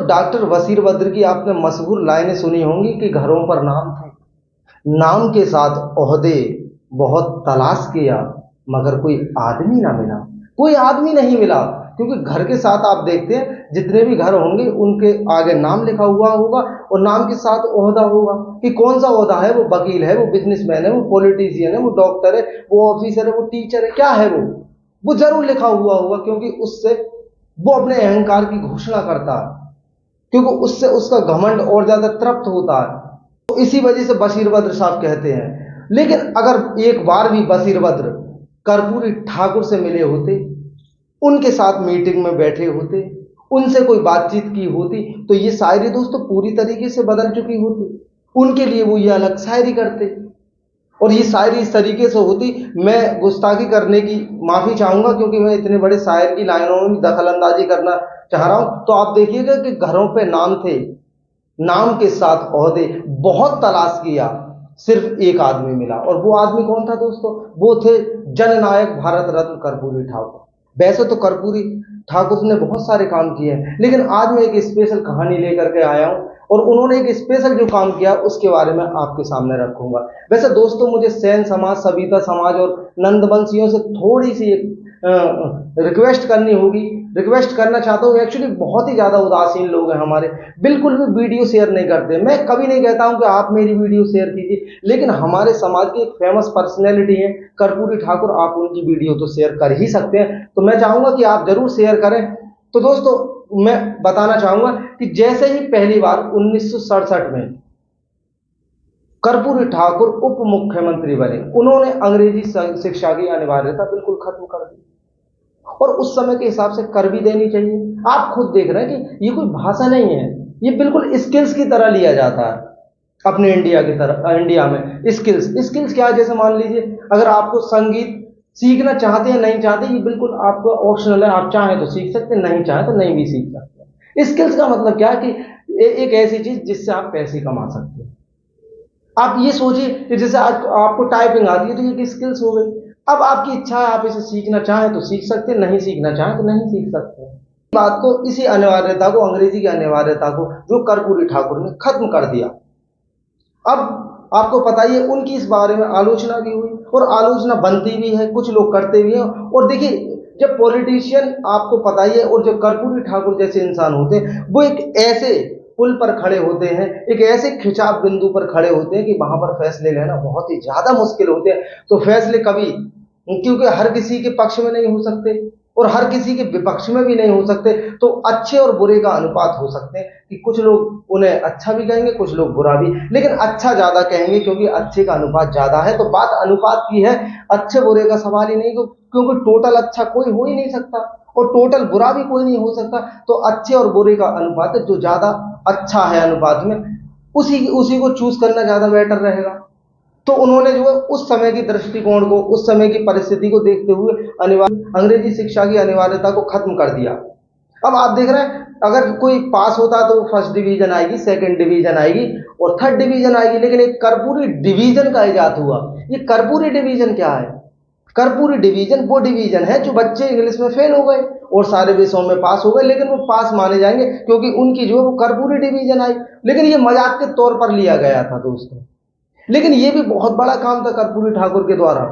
Doctor Bashir Badr की आपने मशहूर लाइनें सुनी होंगी कि घरों पर नाम थे, नाम के साथ ओहदे, बहुत तलाश किया मगर कोई आदमी ना मिला, कोई आदमी नहीं मिला। क्योंकि घर के साथ आप देखते हैं जितने भी घर होंगे उनके आगे नाम लिखा हुआ होगा और नाम के साथ ओहदा होगा कि कौन सा ओहदा है, वो वकील है, वो बिजनेसमैन है, वो पॉलिटिशियन है, वो डॉक्टर है, वो ऑफिसर है, वो टीचर है, क्या है वो जरूर लिखा हुआ होगा। क्योंकि उससे वो अपने अहंकार की घोषणा करता है, क्योंकि उससे उसका घमंड और ज्यादा तृप्त होता है। तो इसी वजह से बशीर बद्र साहब कहते हैं। लेकिन अगर एक बार भी बशीर बद्र कर्पूरी ठाकुर से मिले होते, उनके साथ मीटिंग में बैठे होते, उनसे कोई बातचीत की होती, तो ये शायरी दोस्तों पूरी तरीके से बदल चुकी होती। उनके लिए वो ये अलग शायरी करते और ये शायरी इस तरीके से होती। मैं गुस्ताखी करने की माफी चाहूंगा क्योंकि मैं इतने बड़े शायर की लाइनों में भी दखल अंदाजी करना चाह रहा हूं। तो आप देखिएगा कि घरों पे नाम थे, नाम के साथ ओहदे, बहुत तलाश किया, सिर्फ एक आदमी मिला। और वो आदमी कौन था दोस्तों? वो थे जननायक भारत रत्न कर्पूरी ठाकुर। वैसे तो कर्पूरी ठाकुर ने बहुत सारे काम किए हैं, लेकिन आज मैं एक स्पेशल कहानी लेकर के आया हूं और उन्होंने एक स्पेशल जो काम किया उसके बारे में आपके सामने रखूंगा। वैसे दोस्तों मुझे सेन समाज, सविता समाज और नंदवंशियों से थोड़ी सी रिक्वेस्ट करनी होगी, रिक्वेस्ट करना चाहता हूँ। एक्चुअली बहुत ही ज्यादा उदासीन लोग हैं हमारे, बिल्कुल भी वीडियो शेयर नहीं करते। मैं कभी नहीं कहता हूं कि आप मेरी वीडियो शेयर कीजिए, लेकिन हमारे समाज की एक फेमस पर्सनैलिटी है कर्पूरी ठाकुर, आप उनकी वीडियो तो शेयर कर ही सकते हैं। तो मैं चाहूंगा कि आप जरूर शेयर करें। तो दोस्तों मैं बताना चाहूंगा कि जैसे ही पहली बार 1967 में कर्पूरी ठाकुर उप मुख्यमंत्री बने, उन्होंने अंग्रेजी शिक्षा की अनिवार्यता बिल्कुल खत्म कर दी और उस समय के हिसाब से कर भी देनी चाहिए। आप खुद देख रहे हैं कि ये कोई भाषा नहीं है, ये बिल्कुल स्किल्स की तरह लिया जाता है अपने इंडिया की तरह। इंडिया में स्किल्स, स्किल्स क्या है? जैसे मान लीजिए अगर आपको संगीत सीखना चाहते हैं, नहीं चाहते, ये बिल्कुल आपका ऑप्शनल है। आप चाहें तो सीख सकते हैं, नहीं चाहें तो नहीं भी सीख सकते। स्किल्स का मतलब क्या है कि एक ऐसी चीज जिससे आप पैसे कमा सकते हैं। आप ये सोचिए कि जैसे आज आपको टाइपिंग आती है तो ये स्किल्स हो गई। अब आपकी इच्छा है, आप इसे सीखना चाहें तो सीख सकते हैं, नहीं सीखना चाहें तो नहीं सीख सकते। बात को, इसी अनिवार्यता को, अंग्रेजी की अनिवार्यता को जो कर्पूरी ठाकुर ने खत्म कर दिया। अब आपको पता ही है उनकी इस बारे में आलोचना भी हुई और आलोचना बनती भी है, कुछ लोग करते भी हैं। और देखिए जब पॉलिटिशियन, आपको पता ही है, और जो कर्पूरी ठाकुर जैसे इंसान होते हैं वो एक ऐसे पुल पर खड़े होते हैं, एक ऐसे खिंचाव बिंदु पर खड़े होते हैं कि वहां पर फैसले लेना बहुत ही ज्यादा मुश्किल होते हैं। तो फैसले कभी, क्योंकि हर किसी के पक्ष में नहीं हो सकते और हर किसी के विपक्ष में भी नहीं हो सकते, तो अच्छे और बुरे का अनुपात हो सकते हैं कि कुछ लोग उन्हें अच्छा भी कहेंगे, कुछ लोग बुरा भी, लेकिन अच्छा ज्यादा कहेंगे क्योंकि अच्छे का अनुपात ज्यादा है। तो बात अनुपात की है, अच्छे बुरे का सवाल ही नहीं, क्योंकि टोटल अच्छा कोई हो ही नहीं सकता और टोटल बुरा भी कोई नहीं हो सकता। तो अच्छे और बुरे का अनुपात है, जो ज्यादा अच्छा है अनुपात में उसी उसी को चूज करना ज्यादा बेटर रहेगा। तो उन्होंने जो है उस समय की दृष्टिकोण को, उस समय की परिस्थिति को देखते हुए अनिवार्य अंग्रेजी शिक्षा की अनिवार्यता को खत्म कर दिया। अब आप देख रहे हैं अगर कोई पास होता तो फर्स्ट डिवीजन आएगी, सेकंड डिवीजन आएगी और थर्ड डिवीजन आएगी, लेकिन एक कर्पूरी डिवीजन का इजाद हुआ। ये कर्पूरी डिवीजन क्या है? कर्पूरी डिवीजन वो डिवीजन है जो बच्चे इंग्लिश में फेल हो गए और सारे विषयों में पास हो गए, लेकिन वो पास माने जाएंगे क्योंकि उनकी जो है वो कर्पूरी डिवीजन आई। लेकिन ये मजाक के तौर पर लिया गया था दोस्तों, लेकिन ये भी बहुत बड़ा काम था कर्पूरी ठाकुर के द्वारा।